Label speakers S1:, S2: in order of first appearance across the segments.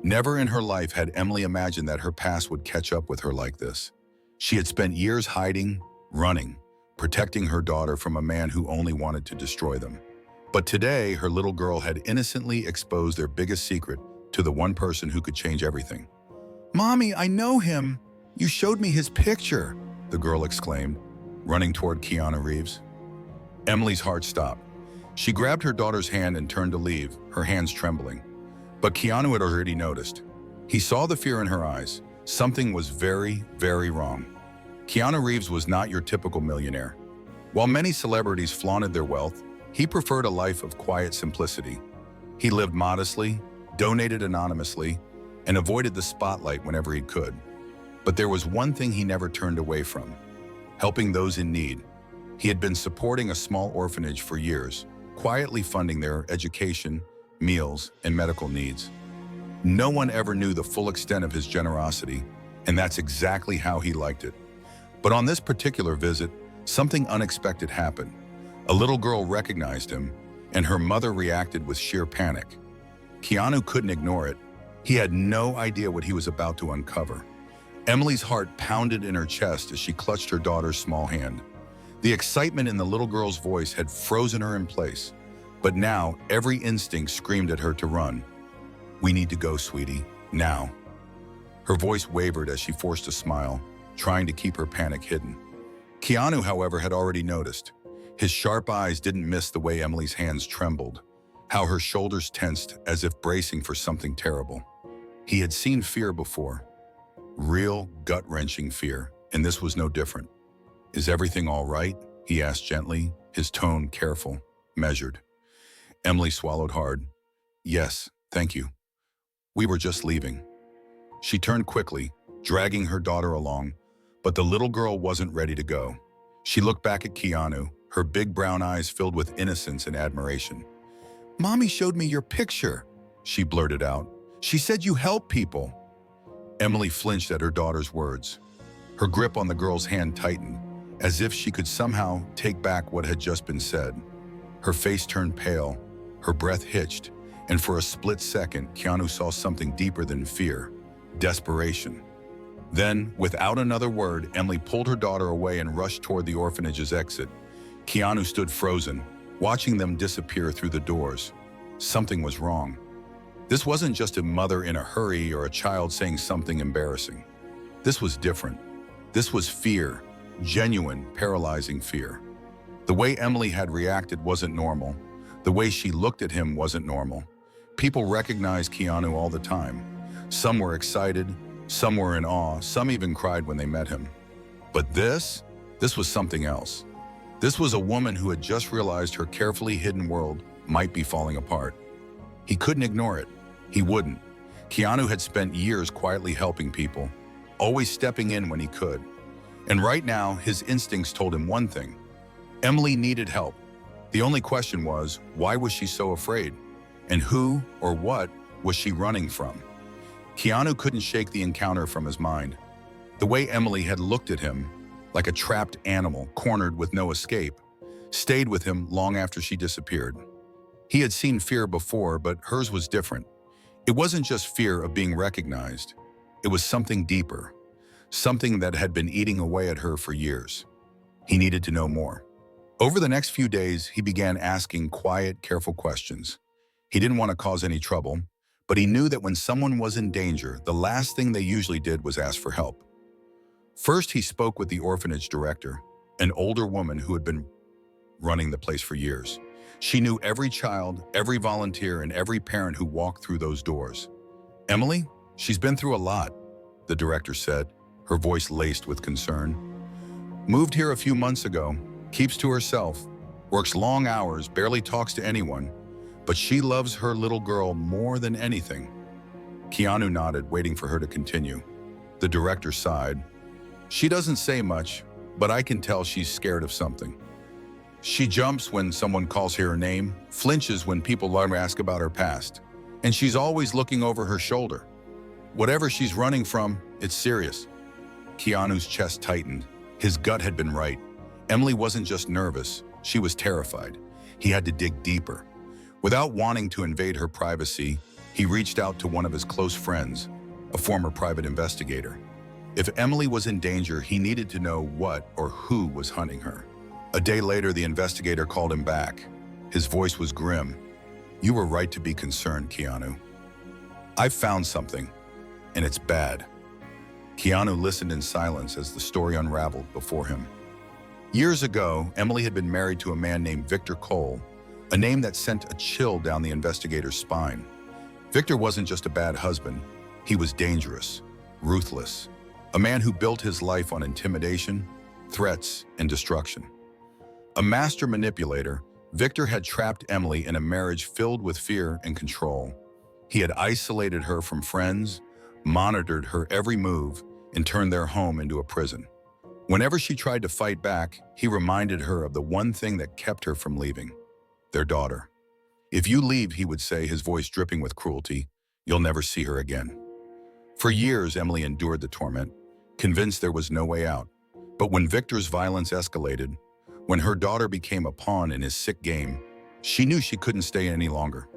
S1: Never in her life had Emily imagined that her past would catch up with her like this. She had spent years hiding, running, protecting her daughter from a man who only wanted to destroy them. But today, her little girl had innocently exposed their biggest secret to the one person who could change everything. "Mommy, I know him! You showed me his picture!" the girl exclaimed, running toward Keanu Reeves. Emily's heart stopped. She grabbed her daughter's hand and turned to leave, her hands trembling. But Keanu had already noticed. He saw the fear in her eyes. Something was very, very wrong. Keanu Reeves was not your typical millionaire. While many celebrities flaunted their wealth, he preferred a life of quiet simplicity. He lived modestly, donated anonymously, and avoided the spotlight whenever he could. But there was one thing he never turned away from: helping those in need. He had been supporting a small orphanage for years, quietly funding their education, meals, and medical needs. No one ever knew the full extent of his generosity, and that's exactly how he liked it. But on this particular visit, something unexpected happened. A little girl recognized him, and her mother reacted with sheer panic. Keanu couldn't ignore it. He had no idea what he was about to uncover. Emily's heart pounded in her chest as she clutched her daughter's small hand. The excitement in the little girl's voice had frozen her in place, but now every instinct screamed at her to run. "We need to go, sweetie, now." Her voice wavered as she forced a smile, trying to keep her panic hidden. Keanu, however, had already noticed. His sharp eyes didn't miss the way Emily's hands trembled, how her shoulders tensed as if bracing for something terrible. He had seen fear before, real gut-wrenching fear, and this was no different. "Is everything all right?" he asked gently, his tone careful, measured. Emily swallowed hard. "Yes, thank you. We were just leaving." She turned quickly, dragging her daughter along, but the little girl wasn't ready to go. She looked back at Keanu, her big brown eyes filled with innocence and admiration. "Mommy showed me your picture," she blurted out. "She said you help people." Emily flinched at her daughter's words. Her grip on the girl's hand tightened, as if she could somehow take back what had just been said. Her face turned pale, her breath hitched, and for a split second, Keanu saw something deeper than fear: desperation. Then, without another word, Emily pulled her daughter away and rushed toward the orphanage's exit. Keanu stood frozen, watching them disappear through the doors. Something was wrong. This wasn't just a mother in a hurry or a child saying something embarrassing. This was different. This was fear, genuine, paralyzing fear. The way Emily had reacted wasn't normal. The way she looked at him wasn't normal. People recognized Keanu all the time. Some were excited, some were in awe, some even cried when they met him. But this was something else. This was a woman who had just realized her carefully hidden world might be falling apart. He couldn't ignore it. He wouldn't. Keanu had spent years quietly helping people, always stepping in when he could. And right now, his instincts told him one thing: Emily needed help. The only question was, why was she so afraid? And who or what was she running from? Keanu couldn't shake the encounter from his mind. The way Emily had looked at him, like a trapped animal cornered with no escape, stayed with him long after she disappeared. He had seen fear before, but hers was different. It wasn't just fear of being recognized. It was something deeper, something that had been eating away at her for years. He needed to know more. Over the next few days, he began asking quiet, careful questions. He didn't want to cause any trouble, but he knew that when someone was in danger, the last thing they usually did was ask for help. First, he spoke with the orphanage director, an older woman who had been running the place for years. She knew every child, every volunteer, and every parent who walked through those doors. "Emily, she's been through a lot," the director said, her voice laced with concern. "Moved here a few months ago, keeps to herself, works long hours, barely talks to anyone, but she loves her little girl more than anything." Keanu nodded, waiting for her to continue. The director sighed. "She doesn't say much, but I can tell she's scared of something. She jumps when someone calls her name, flinches when people ask about her past, and she's always looking over her shoulder. Whatever she's running from, it's serious." Keanu's chest tightened. His gut had been right. Emily wasn't just nervous, she was terrified. He had to dig deeper. Without wanting to invade her privacy, He reached out to one of his close friends, a former private investigator. If Emily was in danger, he needed to know what or who was hunting her. A day later, the investigator called him back. His voice was grim. "You were right to be concerned, Keanu. I've found something, and it's bad." Keanu listened in silence as the story unraveled before him. Years ago, Emily had been married to a man named Victor Cole, a name that sent a chill down the investigator's spine. Victor wasn't just a bad husband. He was dangerous, ruthless, a man who built his life on intimidation, threats, and destruction. A master manipulator, Victor had trapped Emily in a marriage filled with fear and control. He had isolated her from friends, monitored her every move, and turned their home into a prison. Whenever she tried to fight back, he reminded her of the one thing that kept her from leaving: their daughter. "If you leave," he would say, his voice dripping with cruelty, "you'll never see her again." For years, Emily endured the torment, convinced there was no way out. But when Victor's violence escalated, when her daughter became a pawn in his sick game, she knew she couldn't stay any longer.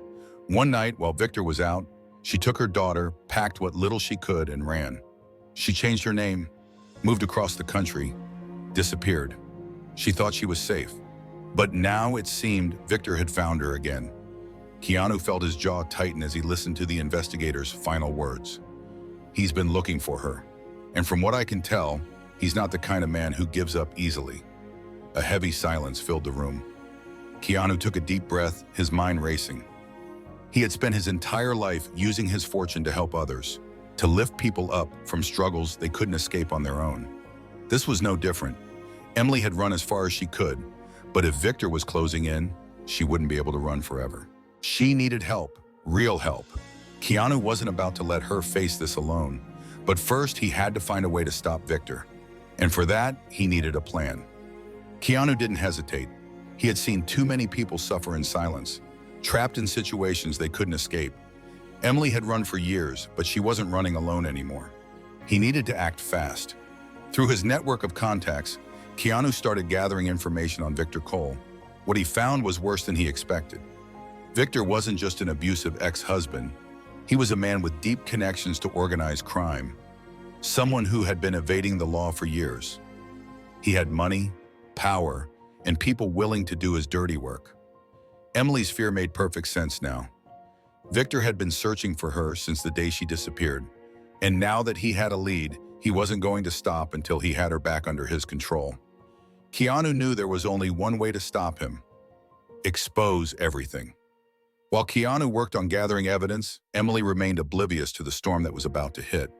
S1: One night, while Victor was out, she took her daughter, packed what little she could, and ran. She changed her name, moved across the country, disappeared. She thought she was safe. But now it seemed Victor had found her again. Keanu felt his jaw tighten as he listened to the investigator's final words. "He's been looking for her. And from what I can tell, he's not the kind of man who gives up easily." A heavy silence filled the room. Keanu took a deep breath, his mind racing. He had spent his entire life using his fortune to help others, to lift people up from struggles they couldn't escape on their own. This was no different. Emily had run as far as she could, but if Victor was closing in, she wouldn't be able to run forever. She needed help, real help. Keanu wasn't about to let her face this alone, but first he had to find a way to stop Victor. And for that, he needed a plan. Keanu didn't hesitate. He had seen too many people suffer in silence, trapped in situations they couldn't escape. Emily had run for years, but she wasn't running alone anymore. He needed to act fast. Through his network of contacts, Keanu started gathering information on Victor Cole. What he found was worse than he expected. Victor wasn't just an abusive ex-husband. He was a man with deep connections to organized crime, someone who had been evading the law for years. He had money, power, and people willing to do his dirty work. Emily's fear made perfect sense now. Victor had been searching for her since the day she disappeared, and now that he had a lead, he wasn't going to stop until he had her back under his control. Keanu knew there was only one way to stop him: expose everything. While Keanu worked on gathering evidence, Emily remained oblivious to the storm that was about to hit.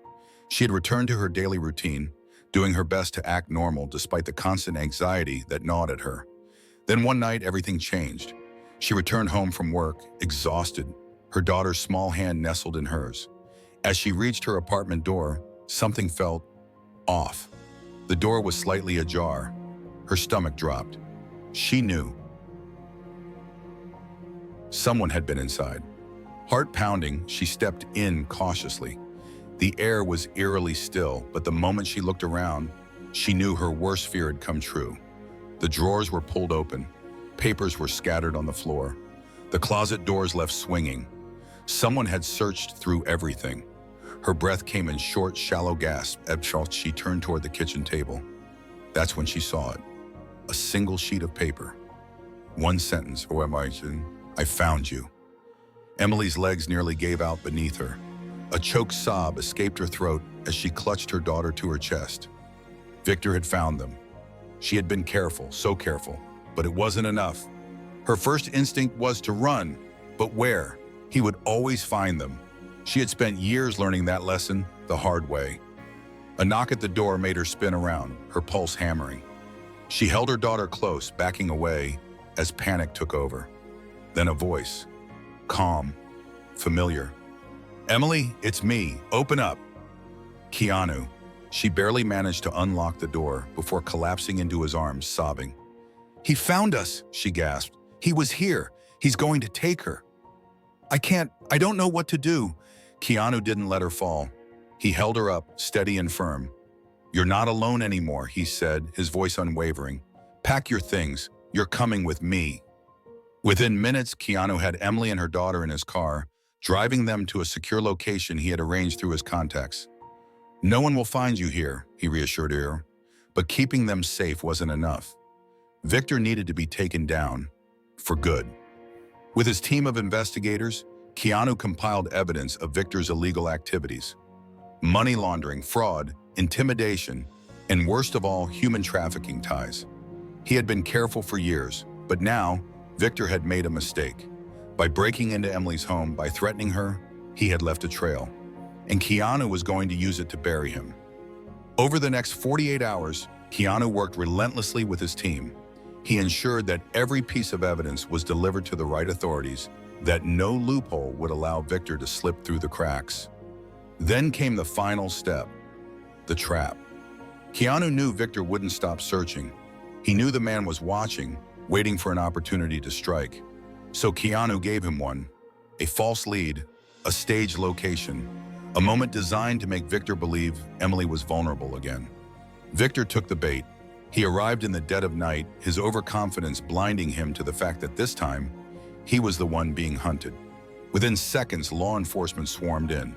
S1: She had returned to her daily routine, doing her best to act normal despite the constant anxiety that gnawed at her. Then one night, everything changed. She returned home from work, exhausted, her daughter's small hand nestled in hers. As she reached her apartment door, something felt off. The door was slightly ajar. Her stomach dropped. She knew someone had been inside. Heart pounding, she stepped in cautiously. The air was eerily still, but the moment she looked around, she knew her worst fear had come true. The drawers were pulled open. Papers were scattered on the floor. The closet doors left swinging. Someone had searched through everything. Her breath came in short, shallow gasps as she turned toward the kitchen table. That's when she saw it. A single sheet of paper. One sentence: "Oh, I found you." Emily's legs nearly gave out beneath her. A choked sob escaped her throat as she clutched her daughter to her chest. Victor had found them. She had been careful, so careful, but it wasn't enough. Her first instinct was to run, but where? He would always find them. She had spent years learning that lesson the hard way. A knock at the door made her spin around, her pulse hammering. She held her daughter close, backing away as panic took over. Then a voice, calm, familiar. "Emily, it's me. Open up." Keanu. She barely managed to unlock the door before collapsing into his arms, sobbing. "He found us," she gasped. "He was here. He's going to take her." I don't know what to do." Keanu didn't let her fall. He held her up, steady and firm. "You're not alone anymore," he said, his voice unwavering. "Pack your things. You're coming with me." Within minutes, Keanu had Emily and her daughter in his car, driving them to a secure location he had arranged through his contacts. "No one will find you here," he reassured her, but keeping them safe wasn't enough. Victor needed to be taken down for good. With his team of investigators, Keanu compiled evidence of Victor's illegal activities: money laundering, fraud, intimidation, and worst of all, human trafficking ties. He had been careful for years, but now Victor had made a mistake. By breaking into Emily's home, by threatening her, he had left a trail, and Keanu was going to use it to bury him. Over the next 48 hours, Keanu worked relentlessly with his team. He ensured that every piece of evidence was delivered to the right authorities, that no loophole would allow Victor to slip through the cracks. Then came the final step: the trap. Keanu knew Victor wouldn't stop searching. He knew the man was watching, waiting for an opportunity to strike. So Keanu gave him one: a false lead, a staged location, a moment designed to make Victor believe Emily was vulnerable again. Victor took the bait. He arrived in the dead of night, his overconfidence blinding him to the fact that this time, he was the one being hunted. Within seconds, law enforcement swarmed in.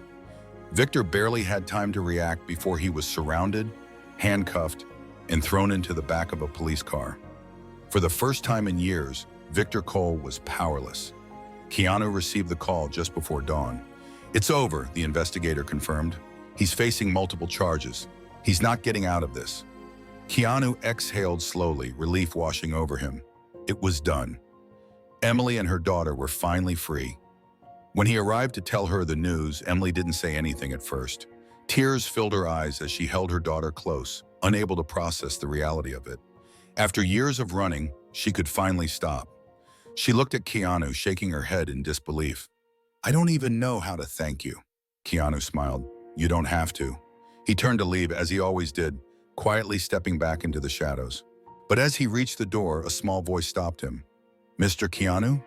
S1: Victor barely had time to react before he was surrounded, handcuffed, and thrown into the back of a police car. For the first time in years, Victor Cole was powerless. Keanu received the call just before dawn. "It's over," the investigator confirmed. "He's facing multiple charges. He's not getting out of this." Keanu exhaled slowly, relief washing over him. It was done. Emily and her daughter were finally free. When he arrived to tell her the news, Emily didn't say anything at first. Tears filled her eyes as she held her daughter close, unable to process the reality of it. After years of running, she could finally stop. She looked at Keanu, shaking her head in disbelief. "I don't even know how to thank you." Keanu smiled. "You don't have to." He turned to leave, as he always did, quietly stepping back into the shadows. But as he reached the door, a small voice stopped him. "Mr. Keanu?"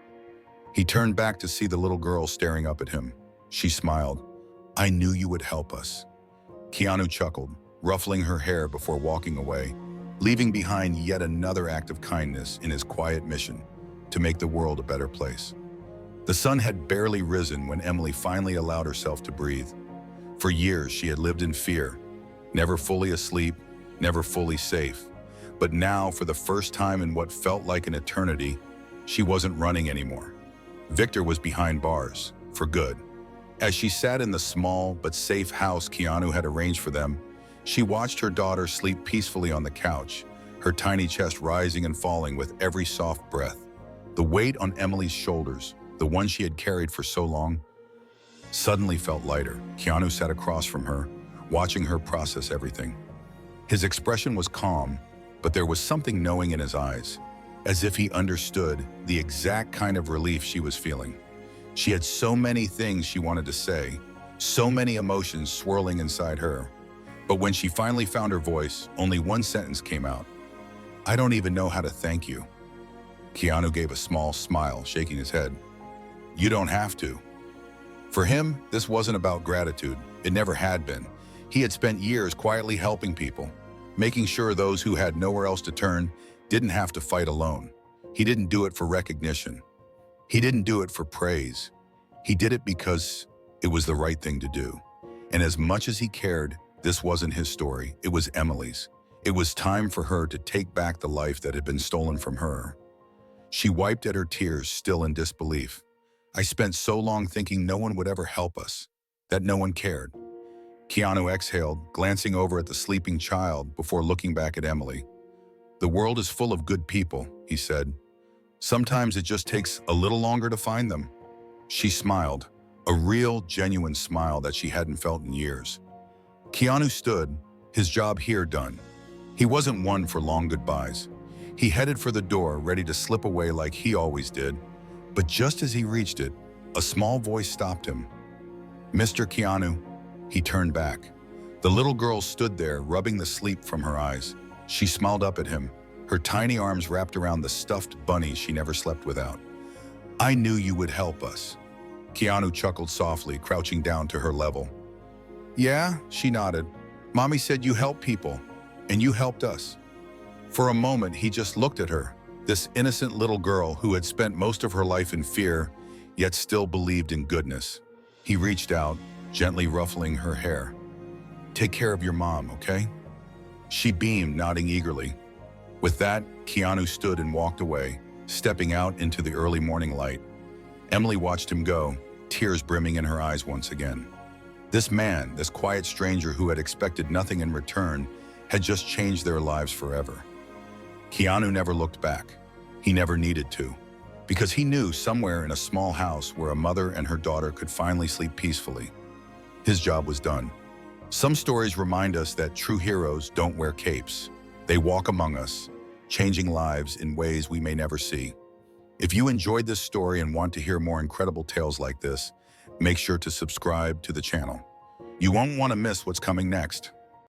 S1: He turned back to see the little girl staring up at him. She smiled. "I knew you would help us." Keanu chuckled, ruffling her hair before walking away, leaving behind yet another act of kindness in his quiet mission to make the world a better place. The sun had barely risen when Emily finally allowed herself to breathe. For years, she had lived in fear, never fully asleep, never fully safe. But now, for the first time in what felt like an eternity, she wasn't running anymore. Victor was behind bars, for good. As she sat in the small but safe house Keanu had arranged for them, she watched her daughter sleep peacefully on the couch, her tiny chest rising and falling with every soft breath. The weight on Emily's shoulders, the one she had carried for so long, suddenly felt lighter. Keanu sat across from her, watching her process everything. His expression was calm, but there was something knowing in his eyes, as if he understood the exact kind of relief she was feeling. She had so many things she wanted to say, so many emotions swirling inside her. But when she finally found her voice, only one sentence came out: "I don't even know how to thank you." Keanu gave a small smile, shaking his head. "You don't have to." For him, this wasn't about gratitude. It never had been. He had spent years quietly helping people, making sure those who had nowhere else to turn didn't have to fight alone. He didn't do it for recognition. He didn't do it for praise. He did it because it was the right thing to do. And as much as he cared, this wasn't his story, it was Emily's. It was time for her to take back the life that had been stolen from her. She wiped at her tears, still in disbelief. "I spent so long thinking no one would ever help us, that no one cared." Keanu exhaled, glancing over at the sleeping child before looking back at Emily. "The world is full of good people," he said. "Sometimes it just takes a little longer to find them." She smiled, a real, genuine smile that she hadn't felt in years. Keanu stood, his job here done. He wasn't one for long goodbyes. He headed for the door, ready to slip away like he always did. But just as he reached it, a small voice stopped him. "Mr. Keanu." He turned back. The little girl stood there, rubbing the sleep from her eyes. She smiled up at him, her tiny arms wrapped around the stuffed bunny she never slept without. "I knew you would help us." Keanu chuckled softly, crouching down to her level. "Yeah," she nodded. "Mommy said you help people, and you helped us." For a moment, he just looked at her, this innocent little girl who had spent most of her life in fear, yet still believed in goodness. He reached out, gently ruffling her hair. "Take care of your mom, okay?" She beamed, nodding eagerly. With that, Keanu stood and walked away, stepping out into the early morning light. Emily watched him go, tears brimming in her eyes once again. This man, this quiet stranger who had expected nothing in return, had just changed their lives forever. Keanu never looked back. He never needed to, because he knew somewhere in a small house where a mother and her daughter could finally sleep peacefully, his job was done. Some stories remind us that true heroes don't wear capes. They walk among us, changing lives in ways we may never see. If you enjoyed this story and want to hear more incredible tales like this, make sure to subscribe to the channel. You won't want to miss what's coming next.